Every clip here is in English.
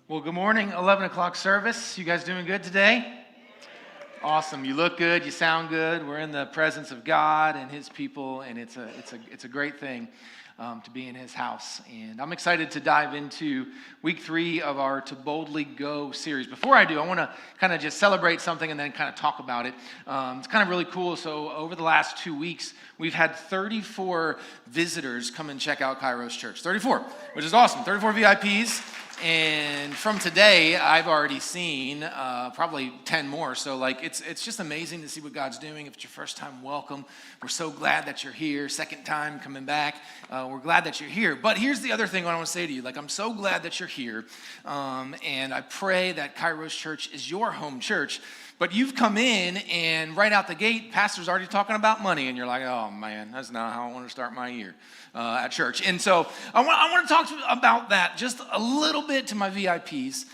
Well, good morning, 11 o'clock service. You guys doing good today? Awesome. You look good. You sound good. We're in the presence of God and His people, and it's a great thing to be in His house. And I'm excited to dive into week 3 of our To Boldly Go series. Before I do, I want to kind of just celebrate something and then kind of talk about it. It's kind of really cool. So over the last 2 weeks, we've had 34 visitors come and check out Kairos Church. 34, which is awesome. 34 VIPs. And from today, I've already seen probably 10 more. So it's just amazing to see what God's doing. If it's your first time, welcome. We're so glad that you're here. Second time coming back, we're glad that you're here. But here's the other thing I want to say to you. I'm so glad that you're here. And I pray that Kairos Church is your home church. But you've come in and right out the gate, pastor's already talking about money. And you're like, oh man, that's not how I want to start my year at church. And so I want to talk about that just a little bit to my VIPs.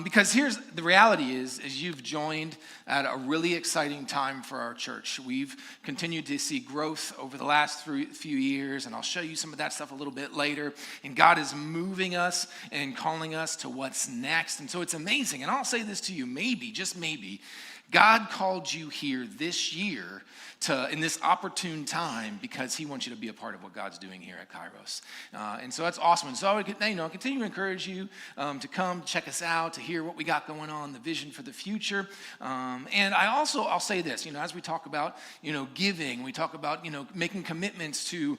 Because here's the reality is you've joined at a really exciting time for our church. We've continued to see growth over the last few years. And I'll show you some of that stuff a little bit later. And God is moving us and calling us to what's next. And so it's amazing. And I'll say this to you, maybe, just maybe, God called you here this year in this opportune time because He wants you to be a part of what God's doing here at Kairos. And so that's awesome. And so I would continue to encourage you to come check us out, to hear what we got going on, the vision for the future. And I'll say this, as we talk about, giving, we talk about, making commitments to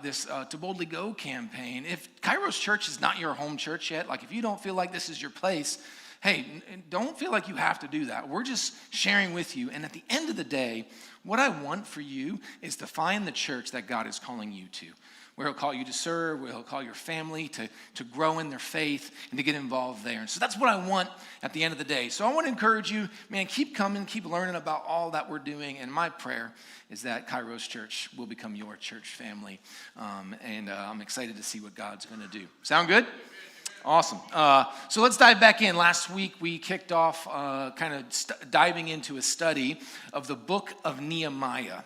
this To Boldly Go campaign. If Kairos Church is not your home church yet, if you don't feel like this is your place, hey, don't feel like you have to do that. We're just sharing with you. And at the end of the day, what I want for you is to find the church that God is calling you to, where He'll call you to serve, where He'll call your family to grow in their faith and to get involved there. And so that's what I want at the end of the day. So I want to encourage you, man, keep coming, keep learning about all that we're doing. And my prayer is that Kairos Church will become your church family. And I'm excited to see what God's going to do. Sound good? Awesome. So let's dive back in. Last week we kicked off diving into a study of the book of Nehemiah.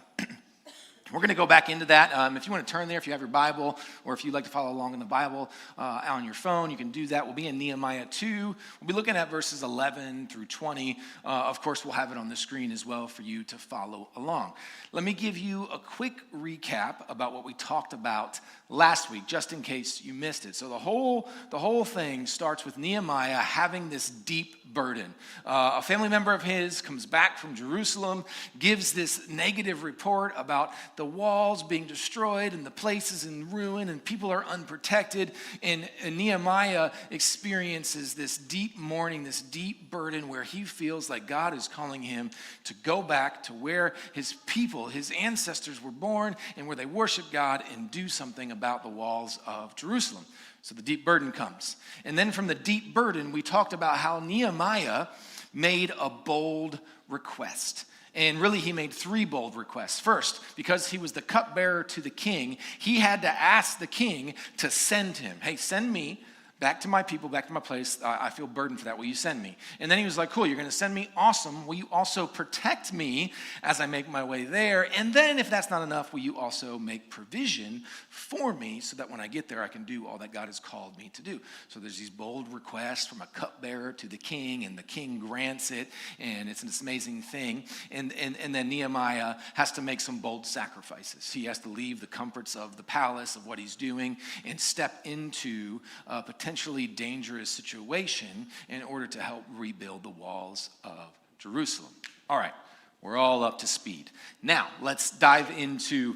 We're going to go back into that. If you want to turn there, if you have your Bible, or if you'd like to follow along in the Bible on your phone, you can do that. We'll be in Nehemiah 2. We'll be looking at verses 11 through 20. Of course, we'll have it on the screen as well for you to follow along. Let me give you a quick recap about what we talked about last week, just in case you missed it. So the whole thing starts with Nehemiah having this deep burden. A family member of his comes back from Jerusalem, gives this negative report about the walls being destroyed and the places in ruin and people are unprotected. And Nehemiah experiences this deep mourning, this deep burden where he feels like God is calling him to go back to where his people, his ancestors were born and where they worship God and do something about the walls of Jerusalem. So the deep burden comes. And then from the deep burden, we talked about how Nehemiah made a bold request. And really, he made 3 bold requests. First, because he was the cupbearer to the king, he had to ask the king to send him. Hey, send me back to my people, back to my place. I feel burdened for that. Will you send me? And then he was like, cool, you're going to send me. Awesome. Will you also protect me as I make my way there? And then if that's not enough, will you also make provision for me so that when I get there, I can do all that God has called me to do? So there's these bold requests from a cupbearer to the king, and the king grants it. And it's this amazing thing. And then Nehemiah has to make some bold sacrifices. He has to leave the comforts of the palace, of what he's doing, and step into potentially dangerous situation in order to help rebuild the walls of Jerusalem. All right, we're all up to speed. Now, let's dive into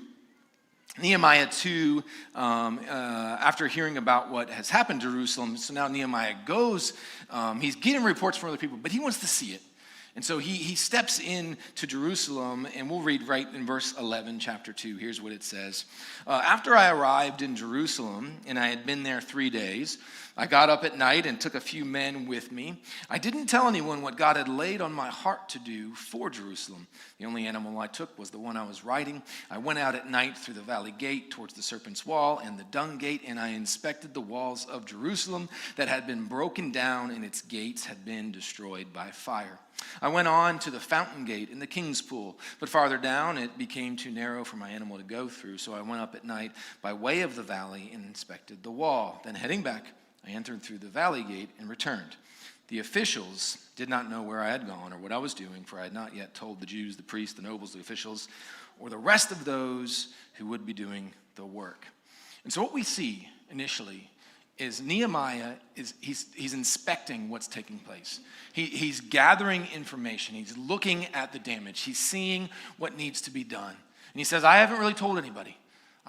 Nehemiah 2, after hearing about what has happened to Jerusalem. So now Nehemiah goes, he's getting reports from other people, but he wants to see it. And so he steps into Jerusalem, and we'll read right in verse 11, chapter 2. Here's what it says. After I arrived in Jerusalem, and I had been there 3 days, I got up at night and took a few men with me. I didn't tell anyone what God had laid on my heart to do for Jerusalem. The only animal I took was the one I was riding. I went out at night through the valley gate towards the serpent's wall and the dung gate, and I inspected the walls of Jerusalem that had been broken down and its gates had been destroyed by fire. I went on to the fountain gate in the king's pool, but farther down it became too narrow for my animal to go through, so I went up at night by way of the valley and inspected the wall. Then heading back, I entered through the valley gate and returned. The officials did not know where I had gone or what I was doing, for I had not yet told the Jews, the priests, the nobles, the officials, or the rest of those who would be doing the work. And so what we see initially is Nehemiah he's inspecting what's taking place. He's gathering information. He's looking at the damage. He's seeing what needs to be done. And he says, I haven't really told anybody.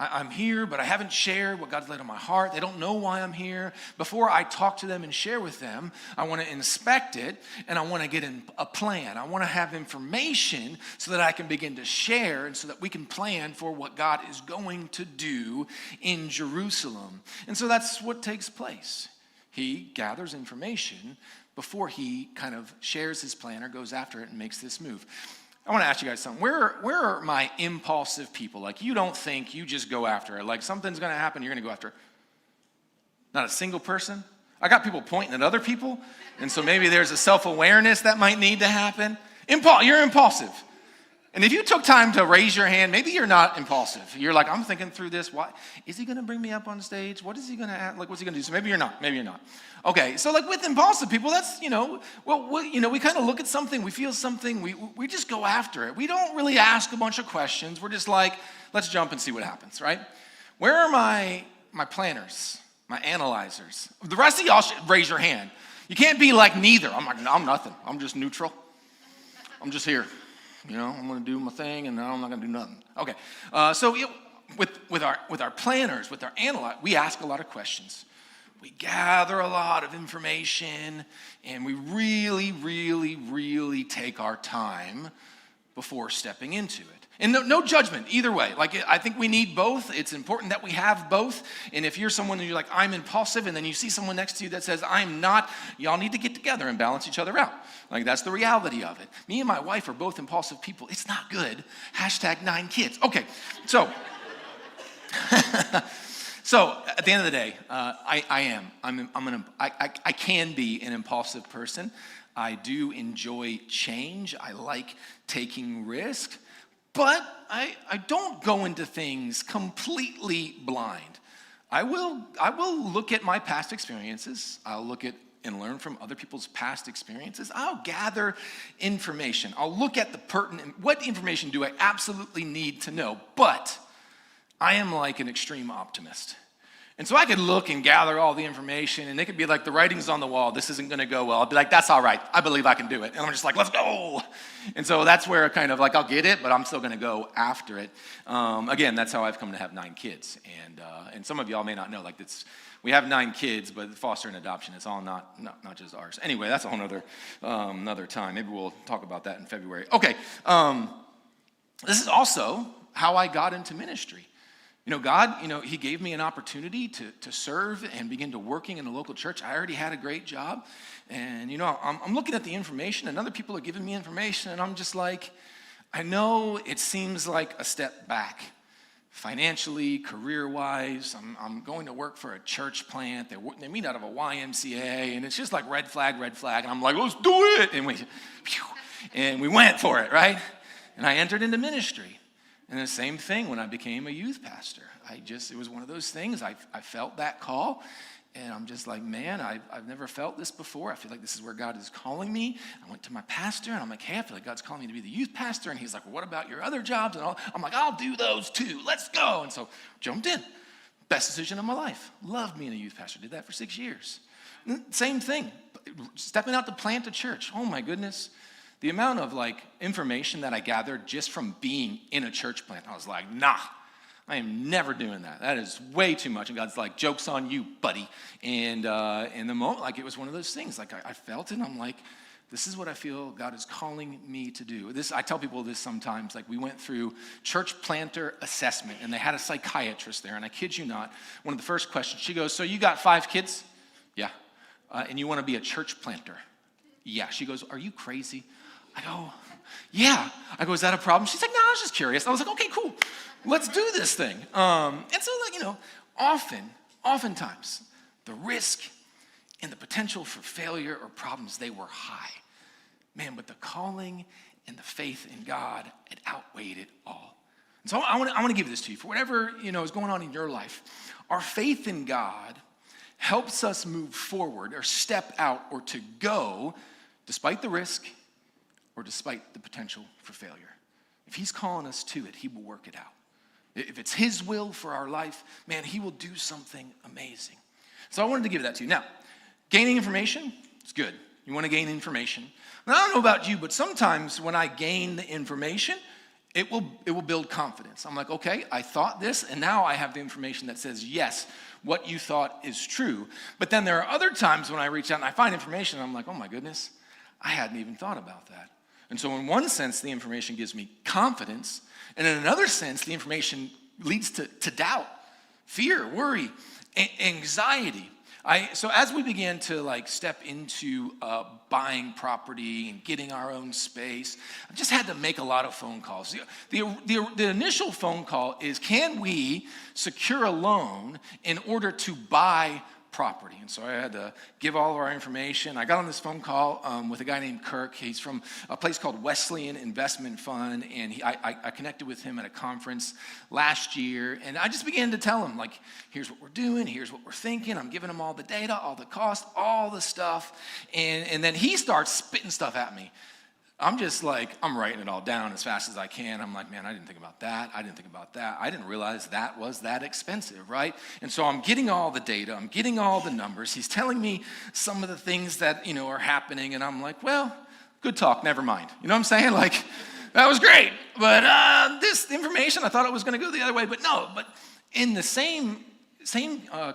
I'm here, but I haven't shared what God's laid on my heart. They don't know why I'm here. Before I talk to them and share with them, I want to inspect it, and I want to get in a plan. I want to have information so that I can begin to share and so that we can plan for what God is going to do in Jerusalem. And so that's what takes place. He gathers information before he kind of shares his plan or goes after it and makes this move. I want to ask you guys something. Where are my impulsive people? Like, you don't think, you just go after it. Like, something's going to happen, you're going to go after it. Not a single person. I got people pointing at other people, and so maybe there's a self-awareness that might need to happen. You're impulsive. And if you took time to raise your hand, maybe you're not impulsive. You're like, I'm thinking through this. Why is he going to bring me up on stage? What is he going to act like? What's he going to do? So maybe you're not. Maybe you're not. Okay, so like with impulsive people, that's, we kind of look at something, we feel something, we just go after it. We don't really ask a bunch of questions. We're just like, let's jump and see what happens, right? Where are my planners, my analyzers? The rest of y'all should raise your hand. You can't be like neither. I'm like, no, I'm nothing. I'm just neutral. I'm just here. I'm going to do my thing, and I'm not going to do nothing. Okay, so with our planners, with our analysts, we ask a lot of questions. We gather a lot of information, and we really, really, really take our time before stepping into it. And no judgment either way. Like, I think we need both. It's important that we have both. And if you're someone who's like, I'm impulsive, and then you see someone next to you that says, I'm not, y'all need to get together and balance each other out. Like, that's the reality of it. Me and my wife are both impulsive people. It's not good. #9kids. Okay, so so at the end of the day, I can be an impulsive person. I do enjoy change. I like taking risks. But I don't go into things completely blind. I will look at my past experiences. I'll look at and learn from other people's past experiences. I'll gather information. I'll look at the pertinent, what information do I absolutely need to know? But I am like an extreme optimist. And so I could look and gather all the information, and it could be like the writing's on the wall. This isn't going to go well. I'll be like, that's all right. I believe I can do it. And I'm just like, let's go. And so that's where I kind of like, I'll get it, but I'm still going to go after it. Again, that's how I've come to have 9 kids. And some of y'all may not know, like we have 9 kids, but foster and adoption, it's all not just ours. Anyway, that's a whole another time. Maybe we'll talk about that in February. Okay, this is also how I got into ministry. God, he gave me an opportunity to serve and begin to working in a local church. I already had a great job. And, I'm looking at the information, and other people are giving me information, and I'm just like, I know it seems like a step back. Financially, career-wise, I'm going to work for a church plant. They meet out of a YMCA, and it's just like red flag. And I'm like, let's do it. And we went for it, right? And I entered into ministry. And the same thing when I became a youth pastor. It was one of those things. I felt that call, and I'm just like, man, I've never felt this before. I feel like this is where God is calling me. I went to my pastor, and I'm like, hey, I feel like God's calling me to be the youth pastor. And he's like, well, what about your other jobs? And I'm like, I'll do those too. Let's go. And so jumped in. Best decision of my life. Loved being a youth pastor. Did that for 6 years. Same thing. Stepping out to plant a church. Oh, my goodness. The amount of information that I gathered just from being in a church plant, I was like, nah, I am never doing that. That is way too much. And God's like, joke's on you, buddy. And in the moment, it was one of those things. I felt it, and I'm like, this is what I feel God is calling me to do. I tell people this sometimes. We went through church planter assessment, and they had a psychiatrist there. And I kid you not, one of the first questions, she goes, so you got 5 kids? Yeah. And you want to be a church planter? Yeah. She goes, are you crazy? I go, yeah. I go, is that a problem? She's like, no, I was just curious. I was like, okay, cool. Let's do this thing. And so, oftentimes, the risk and the potential for failure or problems, they were high. Man, but the calling and the faith in God, it outweighed it all. And so I want to give this to you. For whatever, is going on in your life, our faith in God helps us move forward or step out or to go despite the risk or despite the potential for failure. If he's calling us to it, he will work it out. If it's his will for our life, man, he will do something amazing. So I wanted to give that to you. Now, gaining information is good. You want to gain information. And I don't know about you, but sometimes when I gain the information, it will build confidence. I'm like, okay, I thought this, and now I have the information that says, yes, what you thought is true. But then there are other times when I reach out and I find information, and I'm like, oh my goodness, I hadn't even thought about that. And so in one sense, the information gives me confidence, and in another sense, the information leads to doubt, fear, worry, anxiety. So as we began to step into buying property and getting our own space, I just had to make a lot of phone calls. The initial phone call is, can we secure a loan in order to buy property? And so I had to give all of our information. I got on this phone call with a guy named Kirk. He's from a place called Wesleyan Investment Fund, and I connected with him at a conference last year, and I just began to tell him, here's what we're doing, here's what we're thinking. I'm giving him all the data, all the cost, all the stuff, and then he starts spitting stuff at me. I'm just I'm writing it all down as fast as I can. I'm like, man, I didn't think about that. I didn't think about that. I didn't realize that was that expensive, right? And so I'm getting all the data. I'm getting all the numbers. He's telling me some of the things that, are happening. And I'm like, well, good talk. Never mind. You know what I'm saying? That was great. But this information, I thought it was going to go the other way. But no. But in the same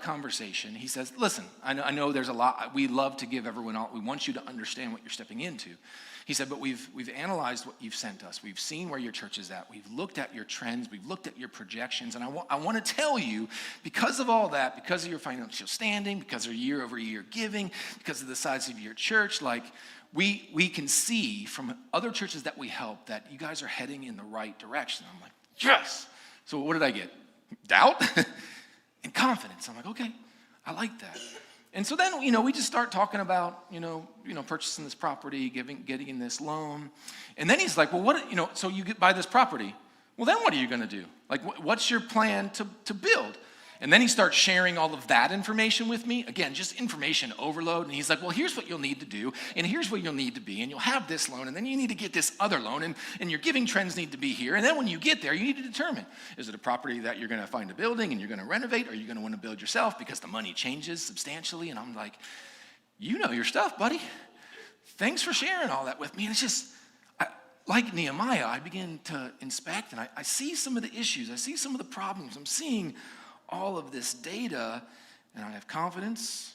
conversation, he says, listen, I know there's a lot. We love to give everyone all. We want you to understand what you're stepping into. He said, but we've analyzed what you've sent us. We've seen where your church is at. We've looked at your trends. We've looked at your projections. And I want to tell you, because of all that, because of your financial standing, because of year-over-year giving, because of the size of your church, we can see from other churches that we help that you guys are heading in the right direction. I'm like, yes. So what did I get? Doubt and confidence. I'm like, okay, I like that. And so then, we just start talking about, purchasing this property, getting this loan. And then he's like, well, so you buy this property. Well, then what are you going to do? What's your plan to build? And then he starts sharing all of that information with me. Again, just information overload. And he's like, well, here's what you'll need to do. And here's where you'll need to be. And you'll have this loan. And then you need to get this other loan. And your giving trends need to be here. And then when you get there, you need to determine, is it a property that you're going to find a building and you're going to renovate? Or are you going to want to build yourself because the money changes substantially? And I'm like, you know your stuff, buddy. Thanks for sharing all that with me. And it's just, like Nehemiah, I begin to inspect. And I see some of the issues. I see some of the problems. I'm seeing all of this data, and I have confidence,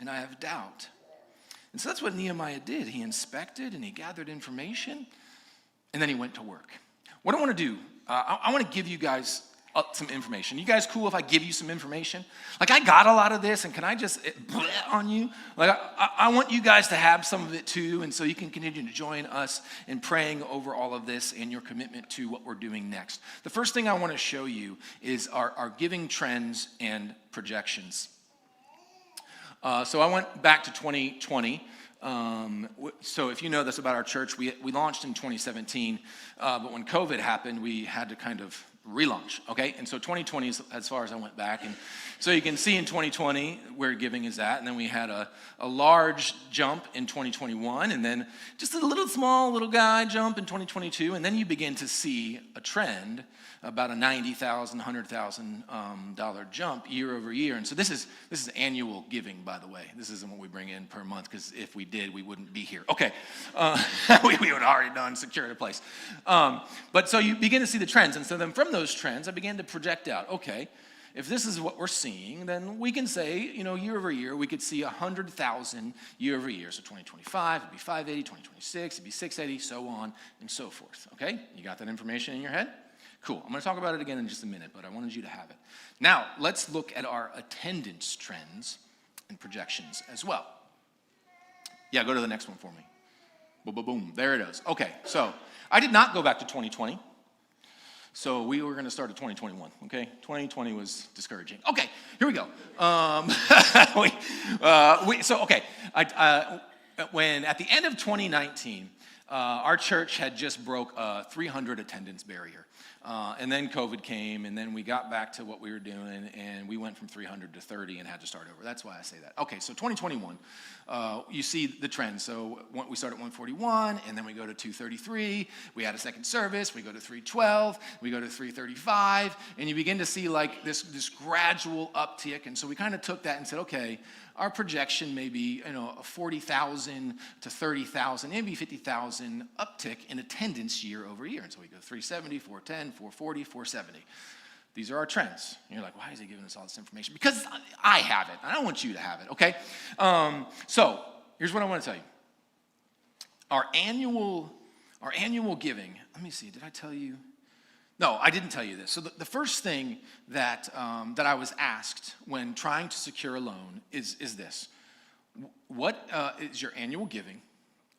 and I have doubt. And so that's what Nehemiah did. He inspected, and he gathered information, and then he went to work. What I want to do, I want to give you guys some information. You guys cool if I give you some information? I got a lot of this, and can I just on you? I want you guys to have some of it too, and so you can continue to join us in praying over all of this and your commitment to what we're doing next. The first thing I want to show you is our giving trends and projections. So I went back to 2020. So if you know this about our church, we launched in 2017, but when COVID happened, we had to kind of relaunch, okay? And so 2020 is as far as I went back. And so you can see in 2020 where giving is at. And then we had a large jump in 2021. And then just a small little guy jump in 2022. And then you begin to see a trend, about a $90,000, $100,000 jump year over year. And so this is annual giving, by the way. This isn't what we bring in per month, because if we did, we wouldn't be here. Okay, we would have already done secured a place. But so you begin to see the trends. And so then from those trends, I began to project out, okay, if this is what we're seeing, then we can say, year over year, we could see 100,000 year over year. So 2025, it'd be 580, 2026, it'd be 680, so on and so forth, okay? You got that information in your head? Cool. I'm going to talk about it again in just a minute, but I wanted you to have it. Now, let's look at our attendance trends and projections as well. Yeah, go to the next one for me. Boom, boom, boom. There it is. Okay, so I did not go back to 2020. So we were going to start at 2021, okay? 2020 was discouraging. Okay, here we go. When at the end of 2019, Our church had just broke a 300 attendance barrier. And then COVID came, and then we got back to what we were doing, and we went from 300 to 30 and had to start over. That's why I say that. Okay, so 2021, you see the trend. So we start at 141, and then we go to 233. We had a second service. We go to 312. We go to 335, and you begin to see like this gradual uptick. And so we kind of took that and said, okay, our projection may be, a 40,000 to 30,000, maybe 50,000 uptick in attendance year over year. And so we go 370, 410, 440, 470. These are our trends. And you're like, why is he giving us all this information? Because I have it. I don't want you to have it, okay? So here's what I want to tell you. Our annual giving, let me see, did I tell you? No, I didn't tell you this. So the first thing that I was asked when trying to secure a loan is this. What is your annual giving,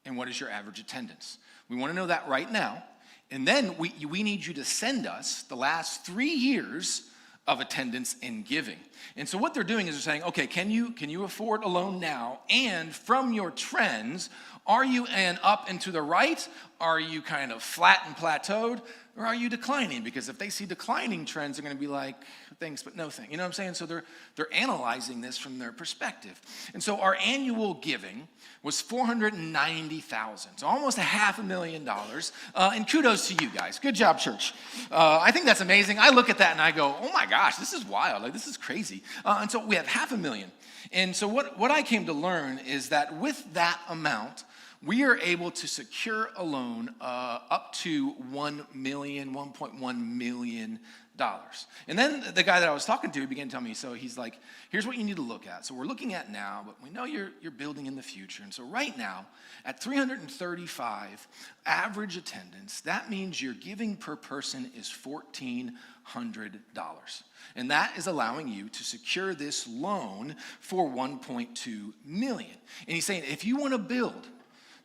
and what is your average attendance? We want to know that right now. And then we need you to send us the last 3 years of attendance and giving. And so what they're doing is they're saying, okay, can you afford a loan now? And from your trends, are you an up and to the right? Are you kind of flat and plateaued? Or are you declining? Because if they see declining trends, they're going to be like, thanks, but no thanks. You know what I'm saying? So they're analyzing this from their perspective. And so our annual giving was $490,000, so almost $500,000. And kudos to you guys. Good job, church. I think that's amazing. I look at that and I go, oh my gosh, this is wild. Like, this is crazy. And so we have $500,000. And so what I came to learn is that with that amount, we are able to secure a loan up to $1.1 million. And then the guy that I was talking to, he began to tell me, so he's like, here's what you need to look at. So we're looking at now, but we know you're building in the future. And so right now, at 335 average attendance, that means your giving per person is $1,400. And that is allowing you to secure this loan for $1.2 million. And he's saying, if you want to build,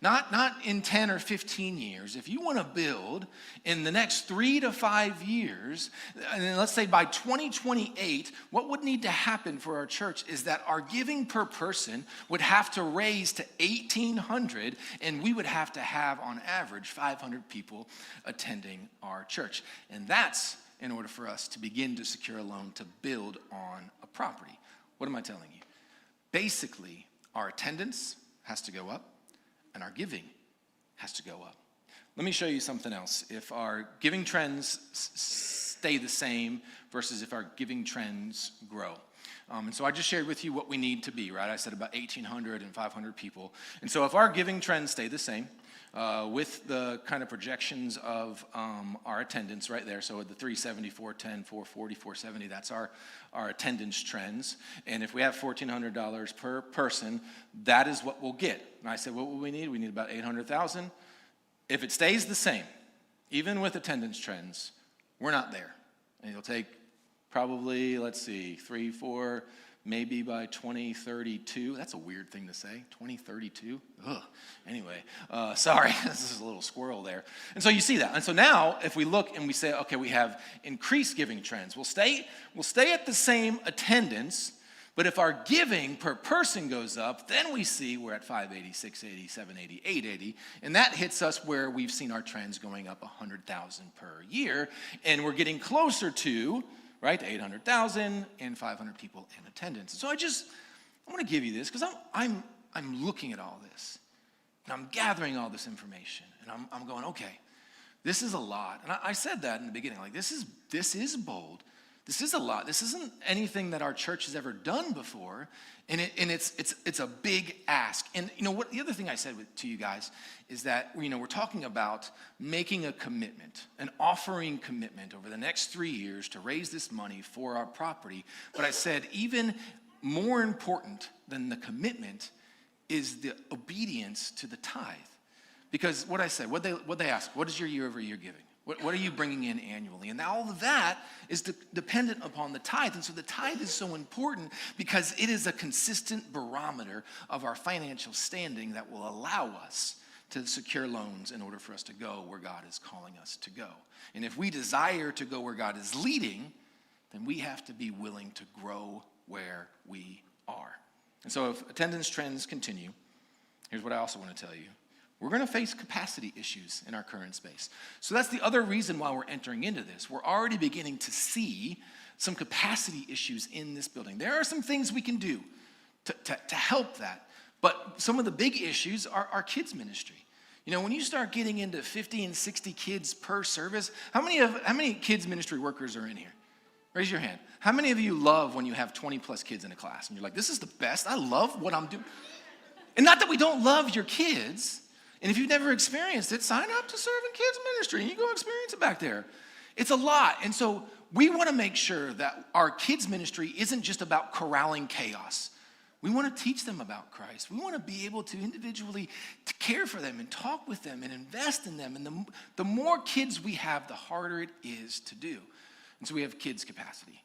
not in 10 or 15 years. If you want to build in the next 3 to 5 years, and let's say by 2028, what would need to happen for our church is that our giving per person would have to raise to $1,800, and we would have to have, on average, 500 people attending our church. And that's in order for us to begin to secure a loan to build on a property. What am I telling you? Basically, our attendance has to go up, and our giving has to go up. Let me show you something else. If our giving trends stay the same versus if our giving trends grow. And so I just shared with you what we need to be, right? I said about 1,800 and 500 people. And so if our giving trends stay the same, with the kind of projections of our attendance right there, so the 370, 410, 440, 470, that's our attendance trends. And if we have $1,400 per person, that is what we'll get. And I said, what will we need? We need about 800,000. If it stays the same, even with attendance trends, we're not there. And it'll take probably, 3, 4, maybe by 2032. That's a weird thing to say, 2032. Ugh. Anyway, sorry, this is a little squirrel there. And so you see that. And so now, if we look and we say, okay, we have increased giving trends. We'll stay at the same attendance, but if our giving per person goes up, then we see we're at 580, 680, 780, 880, and that hits us where we've seen our trends going up 100,000 per year, and we're getting closer to, right, 800,000 and 500 people in attendance. So I want to give you this because I'm looking at all this, and I'm gathering all this information, and I'm going, okay, this is a lot. And I said that in the beginning, like this is bold. This is a lot. This isn't anything that our church has ever done before, and it's a big ask. And you know what? The other thing I said to you guys is that we're talking about making a commitment, an offering commitment over the next 3 years to raise this money for our property. But I said even more important than the commitment is the obedience to the tithe, because what I said, what they ask, what is your year-over-year giving? What are you bringing in annually? And all of that is dependent upon the tithe. And so the tithe is so important because it is a consistent barometer of our financial standing that will allow us to secure loans in order for us to go where God is calling us to go. And if we desire to go where God is leading, then we have to be willing to grow where we are. And so if attendance trends continue, here's what I also want to tell you. we're going to face capacity issues in our current space. So that's the other reason why we're entering into this. We're already beginning to see some capacity issues in this building. There are some things we can do to help that. But some of the big issues are our kids ministry. You know, when you start getting into 50 and 60 kids per service, how many kids ministry workers are in here? Raise your hand. How many of you love when you have 20 plus kids in a class and you're like, this is the best. I love what I'm doing. And not that we don't love your kids. And if you've never experienced it, sign up to serve in kids ministry and you go experience it back there. It's a lot. And so we want to make sure that our kids ministry isn't just about corralling chaos. We want to teach them about Christ. We want to be able to individually to care for them and talk with them and invest in them. And the more kids we have, the harder it is to do. And so we have kids capacity.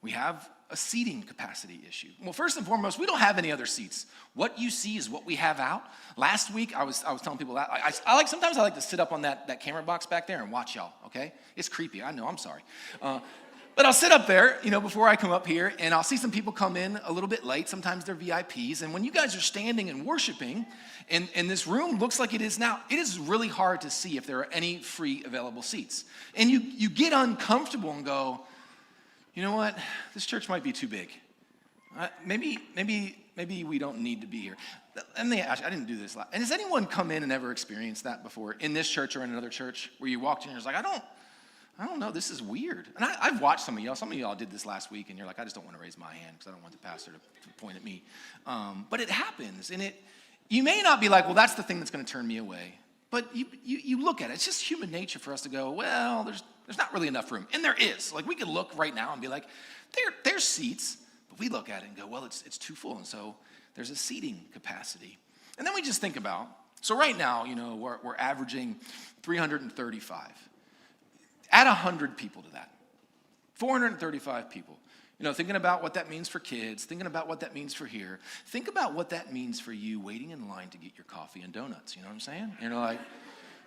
We have a seating capacity issue. Well, first and foremost, we don't have any other seats. What you see is what we have out. Last week, I was telling people that sometimes I like to sit up on that camera box back there and watch y'all, okay? It's creepy, I know, I'm sorry. But I'll sit up there, before I come up here, and I'll see some people come in a little bit late. Sometimes they're VIPs. And when you guys are standing and worshiping, and this room looks like it is now, it is really hard to see if there are any free available seats. And you get uncomfortable and go, you know what? This church might be too big. Maybe we don't need to be here. And I didn't do this. And has anyone come in and ever experienced that before in this church or in another church where you walked in and you're like, I don't know, this is weird. And I've watched some of y'all. Some of y'all did this last week, and you're like, I just don't want to raise my hand because I don't want the pastor to point at me. But it happens, and you may not be like, well, that's the thing that's going to turn me away. But you look at it. It's just human nature for us to go, well, there's not really enough room. And there is. Like, we could look right now and be like, there's seats. But we look at it and go, well, it's too full. And so there's a seating capacity. And then we just think about, so right now, we're averaging 335. Add 100 people to that, 435 people. Thinking about what that means for kids, thinking about what that means for here. Think about what that means for you waiting in line to get your coffee and donuts. You know what I'm saying? Like,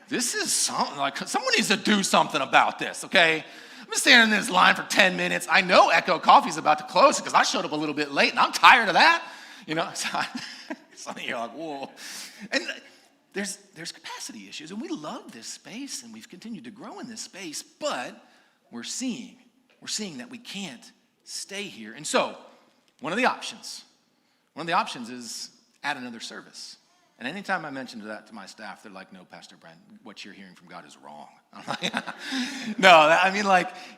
this is something, like someone needs to do something about this, okay? I'm just standing in this line for 10 minutes. I know Echo Coffee's about to close because I showed up a little bit late and I'm tired of that. Some of you are like, whoa. And there's capacity issues, and we love this space, and we've continued to grow in this space, but we're seeing that we can't stay here. And so one of the options is add another service. And anytime I mention that to my staff, they're like, no, Pastor Brent, what you're hearing from God is wrong. I'm like, no,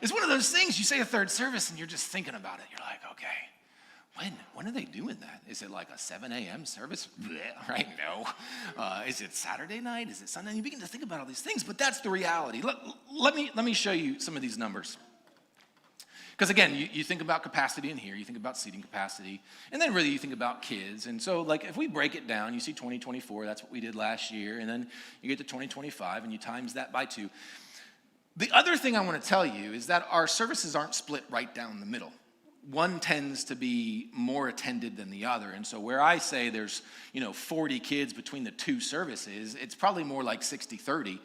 it's one of those things, you say a third service, and you're just thinking about it. You're like, okay. When are they doing that? Is it like a 7 a.m. service? Blech, right? No. Is it Saturday night? Is it Sunday? You begin to think about all these things, but that's the reality. Let me show you some of these numbers. Because again, you think about capacity in here, you think about seating capacity, and then really you think about kids. And so if we break it down, you see 2024, that's what we did last year, and then you get to 2025 and you times that by 2. The other thing I want to tell you is that our services aren't split right down the middle. One tends to be more attended than the other. And so where I say there's, 40 kids between the two services, it's probably more like 60-30.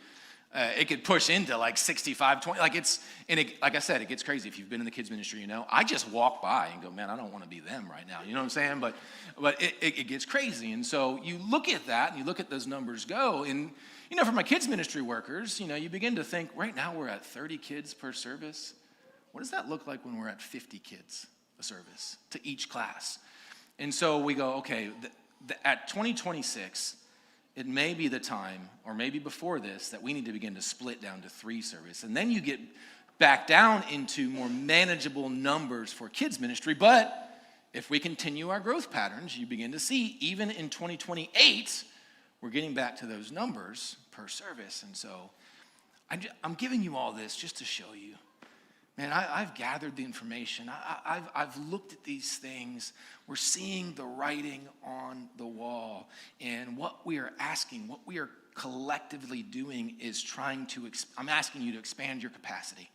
It could push into like 65-20. Like I said, it gets crazy. If you've been in the kids ministry, I just walk by and go, man, I don't want to be them right now. You know what I'm saying? But it gets crazy. And so you look at that and you look at those numbers go. And, for my kids ministry workers, you begin to think right now we're at 30 kids per service. What does that look like when we're at 50 kids a service to each class? And so we go, okay, at 2026, it may be the time, or maybe before this, that we need to begin to split down to 3 services. And then you get back down into more manageable numbers for kids ministry. But if we continue our growth patterns, you begin to see, even in 2028, we're getting back to those numbers per service. And so I'm giving you all this just to show you, man, I've gathered the information. I've looked at these things. We're seeing the writing on the wall. And what we are asking, what we are collectively doing is I'm asking you to expand your capacity.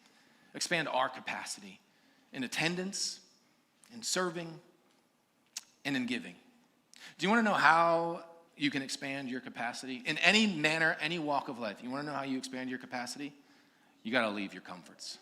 Expand our capacity in attendance, in serving, and in giving. Do you want to know how you can expand your capacity? In any manner, any walk of life, you want to know how you expand your capacity? You got to leave your comforts.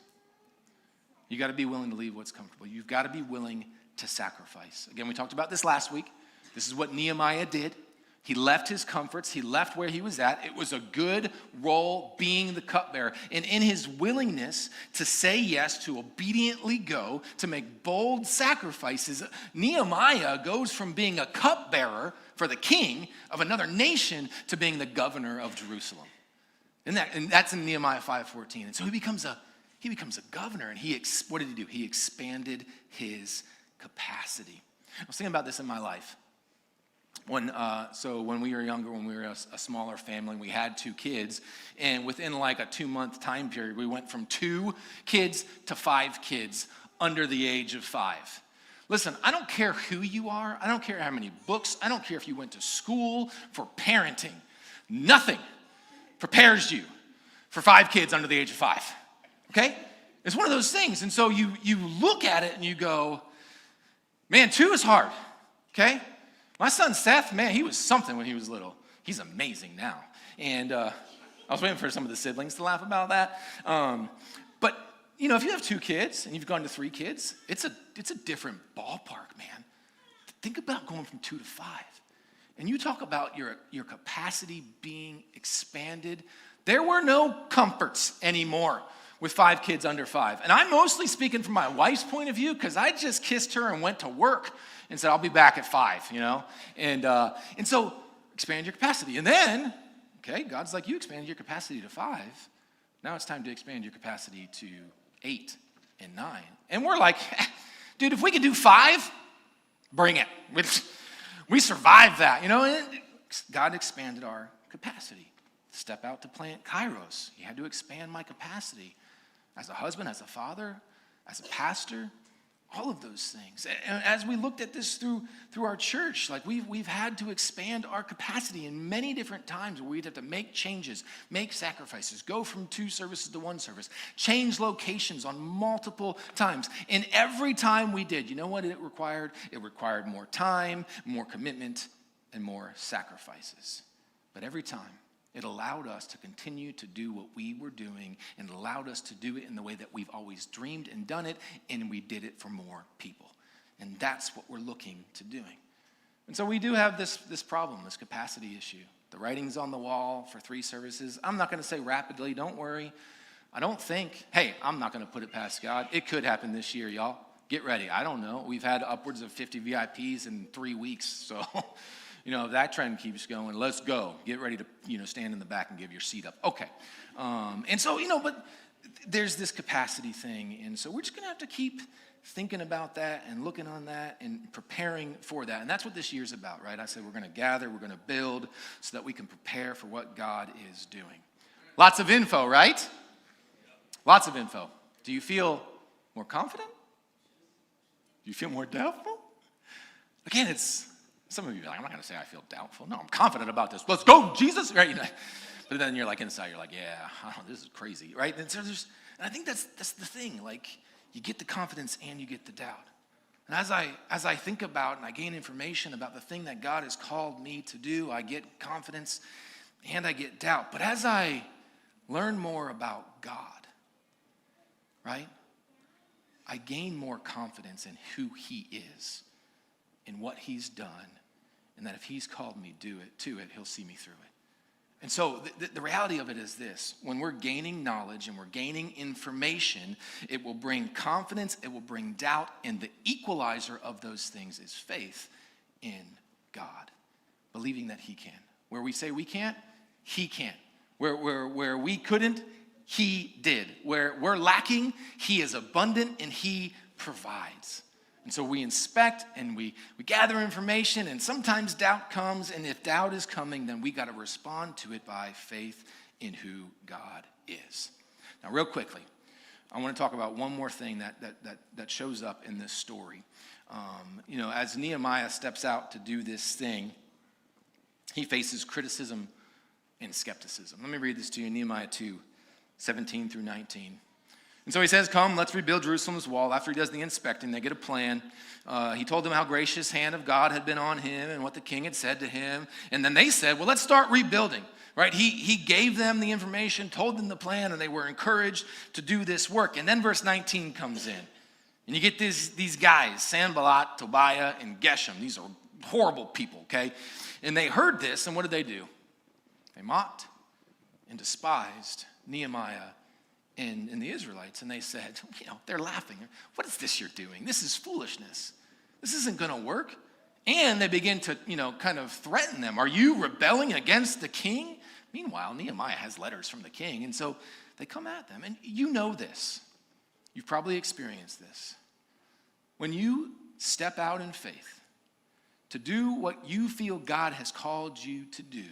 You got to be willing to leave what's comfortable. You've got to be willing to sacrifice. Again, we talked about this last week. This is what Nehemiah did. He left his comforts. He left where he was at. It was a good role being the cupbearer. And in his willingness to say yes, to obediently go, to make bold sacrifices, Nehemiah goes from being a cupbearer for the king of another nation to being the governor of Jerusalem. And that's in Nehemiah 5:14. And so he becomes a governor. And what did he do? He expanded his capacity. I was thinking about this in my life. When we were younger, when we were a smaller family, we had 2 kids, and within like a 2-month time period, we went from 2 kids to 5 kids under the age of 5. Listen, I don't care who you are. I don't care how many books. I don't care if you went to school for parenting. Nothing prepares you for 5 kids under the age of 5, okay? It's one of those things, and so you look at it and you go, man, 2 is hard, okay? My son Seth, man, he was something when he was little. He's amazing now. And I was waiting for some of the siblings to laugh about that. But, if you have 2 kids and you've gone to 3 kids, it's a different ballpark, man. Think about going from 2 to 5. And you talk about your capacity being expanded. There were no comforts anymore with 5 kids under 5. And I'm mostly speaking from my wife's point of view because I just kissed her and went to work and said, I'll be back at 5, And so expand your capacity. And then, okay, God's like, you expanded your capacity to 5. Now it's time to expand your capacity to 8 and 9. And we're like, dude, if we could do 5, bring it. We survived that, And God expanded our capacity. Step out to plant Kairos. He had to expand my capacity as a husband, as a father, as a pastor, all of those things. And as we looked at this through our church, like we've had to expand our capacity in many different times where we'd have to make changes, make sacrifices, go from 2 services to 1 service, change locations on multiple times. And every time we did, you know what it required? It required more time, more commitment, and more sacrifices. But every time, it allowed us to continue to do what we were doing and allowed us to do it in the way that we've always dreamed and done it, and we did it for more people. And that's what we're looking to doing. And so we do have this problem, this capacity issue. The writing's on the wall for 3 services. I'm not going to say rapidly, don't worry. I'm not going to put it past God. It could happen this year, y'all. Get ready. I don't know. We've had upwards of 50 VIPs in 3 weeks, so... if that trend keeps going, let's go. Get ready to, stand in the back and give your seat up. Okay. And so, but there's this capacity thing. And so we're just going to have to keep thinking about that and looking on that and preparing for that. And that's what this year's about, right? I said we're going to gather, we're going to build so that we can prepare for what God is doing. Lots of info, right? Lots of info. Do you feel more confident? Do you feel more doubtful? Again, some of you are like, I'm not going to say I feel doubtful. No, I'm confident about this. Let's go, Jesus. Right? But then you're like inside, you're like, yeah, this is crazy, right? And so and I think that's the thing. Like, you get the confidence and you get the doubt. And as I think about and I gain information about the thing that God has called me to do, I get confidence and I get doubt. But as I learn more about God, right, I gain more confidence in who He is, in what He's done, and that if He's called me to it, He'll see me through it. And so the reality of it is this: when we're gaining knowledge and we're gaining information, it will bring confidence, it will bring doubt, and the equalizer of those things is faith in God, believing that He can. Where we say we can't, He can. Where we couldn't, He did. Where we're lacking, He is abundant and He provides. And so we inspect and we gather information, and sometimes doubt comes, and if doubt is coming, then we got to respond to it by faith in who God is. Now, real quickly, I want to talk about one more thing that shows up in this story. As Nehemiah steps out to do this thing, he faces criticism and skepticism. Let me read this to you, Nehemiah 2, 17 through 19. And so he says, come, let's rebuild Jerusalem's wall. After he does the inspecting, they get a plan. He told them how gracious hand of God had been on him and what the king had said to him. And then they said, well, let's start rebuilding, right? He gave them the information, told them the plan, and they were encouraged to do this work. And then verse 19 comes in. And you get these guys, Sanballat, Tobiah, and Geshem. These are horrible people, okay? And they heard this, and what did they do? They mocked and despised Nehemiah and the Israelites, and they said, they're laughing. What is this you're doing? This is foolishness. This isn't going to work. And they begin to, kind of threaten them. Are you rebelling against the king? Meanwhile, Nehemiah has letters from the king, and so they come at them. And you know this. You've probably experienced this. When you step out in faith to do what you feel God has called you to do,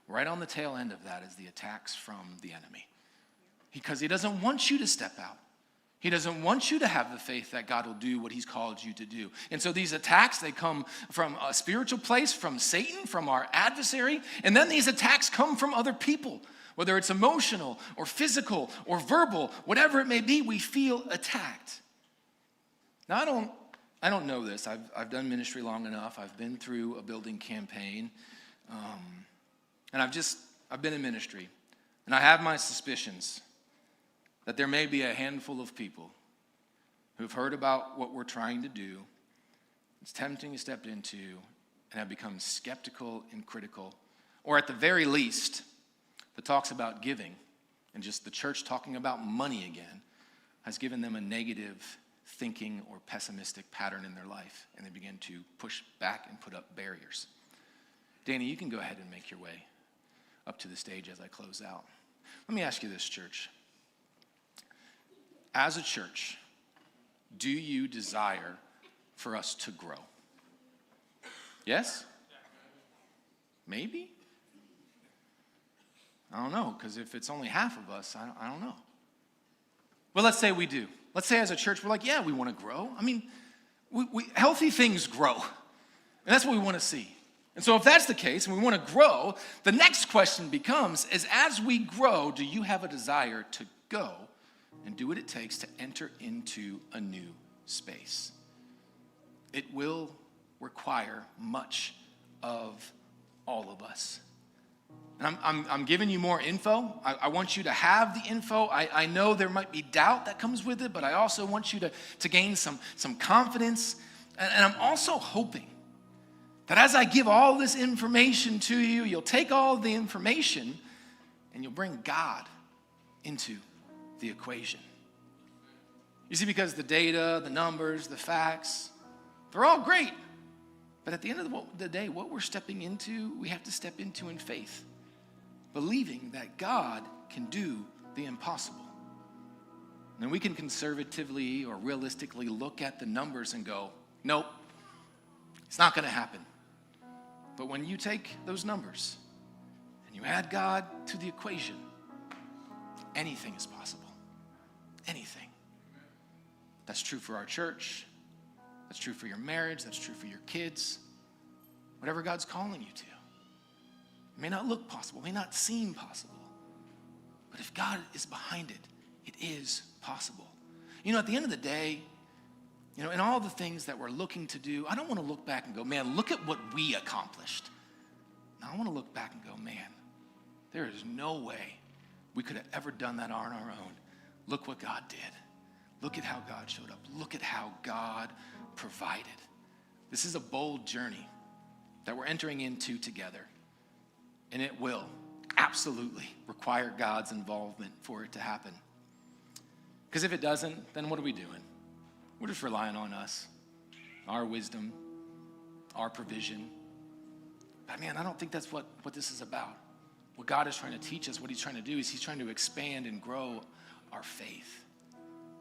right on the tail end of that is the attacks from the enemy. Because he doesn't want you to step out. He doesn't want you to have the faith that God will do what he's called you to do. And so these attacks, they come from a spiritual place, from Satan, from our adversary. And then these attacks come from other people. Whether it's emotional or physical or verbal, whatever it may be, we feel attacked. Now, I don't know this. I've done ministry long enough. I've been through a building campaign. And I've been in ministry. And I have my suspicions that there may be a handful of people who've heard about what we're trying to do, it's tempting to step into, and have become skeptical and critical, or at the very least, the talks about giving and just the church talking about money again has given them a negative thinking or pessimistic pattern in their life, and they begin to push back and put up barriers. Danny, you can go ahead and make your way up to the stage as I close out. Let me ask you this, church. As a church, do you desire for us to grow? Yes? Maybe? I don't know, because if it's only half of us, I don't know. Well, let's say we do. Let's say as a church, we're like, yeah, we want to grow. I mean, healthy things grow. And that's what we want to see. And so if that's the case, and we want to grow, the next question becomes, is as we grow, do you have a desire to go and do what it takes to enter into a new space? It will require much of all of us. And I'm giving you more info. I want you to have the info. I know there might be doubt that comes with it, but I also want you to gain some confidence. And I'm also hoping that as I give all this information to you, you'll take all the information and you'll bring God into the equation. You see, because the data, the numbers, the facts, they're all great. But at the end of the day, what we're stepping into, we have to step into in faith, believing that God can do the impossible. And we can conservatively or realistically look at the numbers and go, nope, it's not going to happen. But when you take those numbers and you add God to the equation, anything is possible. Anything. That's true for our church. That's true for your marriage. That's true for your kids. Whatever God's calling you to. It may not look possible, may not seem possible. But if God is behind it, it is possible. At the end of the day, in all the things that we're looking to do, I don't want to look back and go, man, look at what we accomplished. No, I want to look back and go, man, there is no way we could have ever done that on our own. Look what God did. Look at how God showed up. Look at how God provided. This is a bold journey that we're entering into together. And it will absolutely require God's involvement for it to happen. Because if it doesn't, then what are we doing? We're just relying on us, our wisdom, our provision. But man, I don't think that's what this is about. What God is trying to teach us, what he's trying to do is he's trying to expand and grow our faith.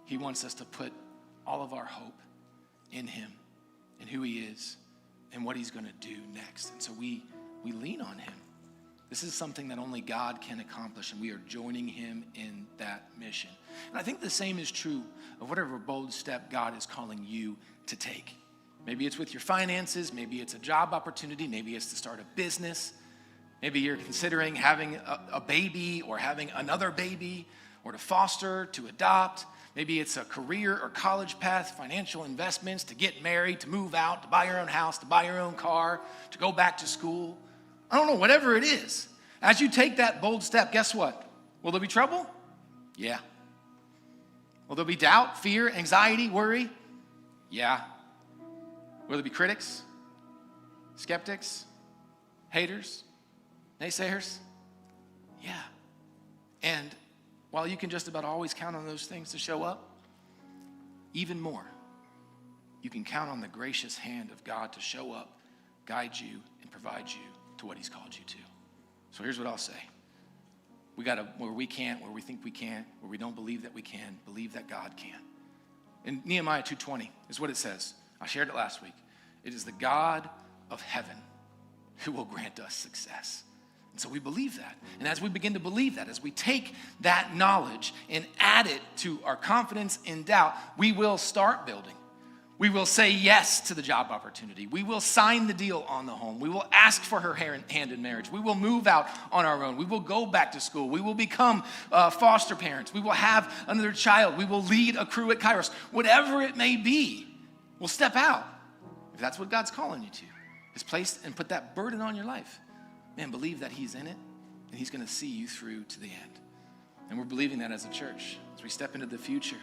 He wants us to put all of our hope in him and who he is and what he's going to do next. And so we lean on him. This is something that only God can accomplish, and we are joining him in that mission. And I think the same is true of whatever bold step God is calling you to take. Maybe it's with your finances, maybe it's a job opportunity, maybe it's to start a business. Maybe you're considering having a baby or having another baby, or to foster, to adopt. Maybe it's a career or college path, financial investments, to get married, to move out, to buy your own house, to buy your own car, to go back to school. I don't know, whatever it is. As you take that bold step, guess what? Will there be trouble? Yeah. Will there be doubt, fear, anxiety, worry? Yeah. Will there be critics? Skeptics? Haters? Naysayers? Yeah. And while you can just about always count on those things to show up, even more, you can count on the gracious hand of God to show up, guide you, and provide you to what he's called you to. So here's what I'll say. We got to, where we can't, where we think we can't, where we don't believe that we can, believe that God can. In Nehemiah 2:20 is what it says. I shared it last week. It is the God of heaven who will grant us success. And so we believe that. And as we begin to believe that, as we take that knowledge and add it to our confidence in doubt, we will start building. We will say yes to the job opportunity. We will sign the deal on the home. We will ask for her hand in marriage. We will move out on our own. We will go back to school. We will become foster parents. We will have another child. We will lead a crew at Kairos. Whatever it may be, we'll step out. If that's what God's calling you to, is place and put that burden on your life. Man, believe that he's in it, and he's going to see you through to the end. And we're believing that as a church, as we step into the future,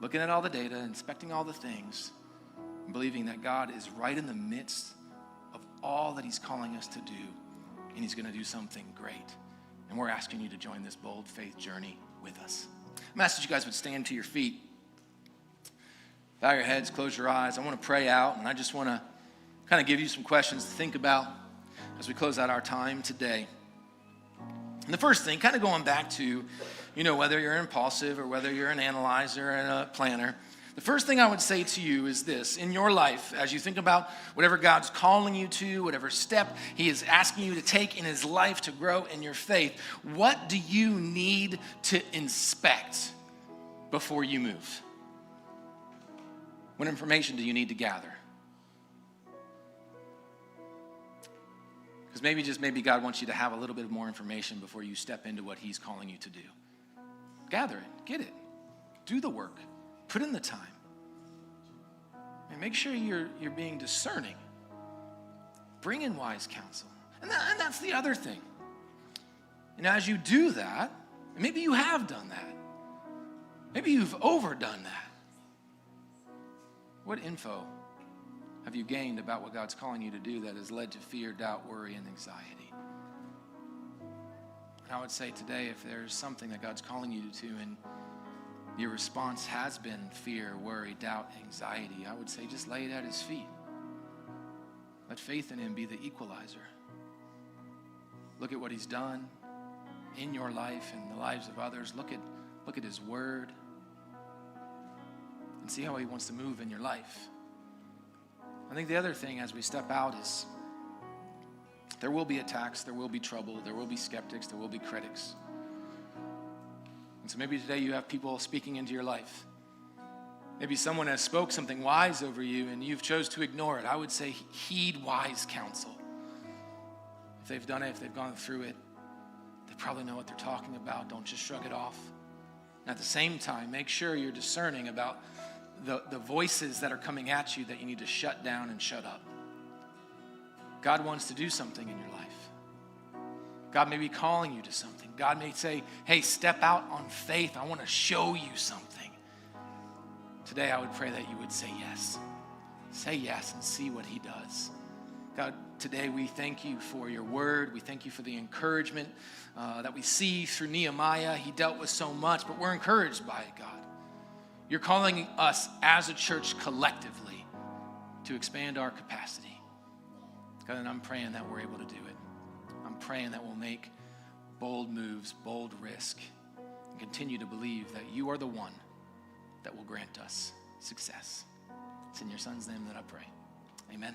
looking at all the data, inspecting all the things, and believing that God is right in the midst of all that he's calling us to do, and he's going to do something great. And we're asking you to join this bold faith journey with us. I'm asking you guys would stand to your feet. Bow your heads, close your eyes. I want to pray out, and I just want to kind of give you some questions to think about as we close out our time today. And the first thing, kind of going back to, whether you're impulsive or whether you're an analyzer and a planner, the first thing I would say to you is this: in your life, as you think about whatever God's calling you to, whatever step he is asking you to take in his life to grow in your faith, what do you need to inspect before you move? What information do you need to gather? Because maybe God wants you to have a little bit more information before you step into what he's calling you to do. Gather it, get it, do the work, put in the time. And make sure you're being discerning. Bring in wise counsel. And that's the other thing. And as you do that, and maybe you have done that. Maybe you've overdone that. What info have you gained about what God's calling you to do that has led to fear, doubt, worry, and anxiety? And I would say today, if there's something that God's calling you to and your response has been fear, worry, doubt, anxiety, I would say just lay it at his feet. Let faith in him be the equalizer. Look at what he's done in your life and the lives of others. Look at his word and see how he wants to move in your life. I think the other thing as we step out is there will be attacks, there will be trouble, there will be skeptics, there will be critics. And so maybe today you have people speaking into your life. Maybe someone has spoke something wise over you and you've chose to ignore it. I would say heed wise counsel. If they've done it, if they've gone through it, they probably know what they're talking about. Don't just shrug it off. And at the same time, make sure you're discerning about the voices that are coming at you that you need to shut down and shut up. God wants to do something in your life. God may be calling you to something. God may say, hey, step out on faith. I want to show you something. Today, I would pray that you would say yes. Say yes and see what he does. God, today we thank you for your word. We thank you for the encouragement that we see through Nehemiah. He dealt with so much, but we're encouraged by it, God. You're calling us as a church collectively to expand our capacity. God, and I'm praying that we're able to do it. I'm praying that we'll make bold moves, bold risk, and continue to believe that you are the one that will grant us success. It's in your son's name that I pray. Amen.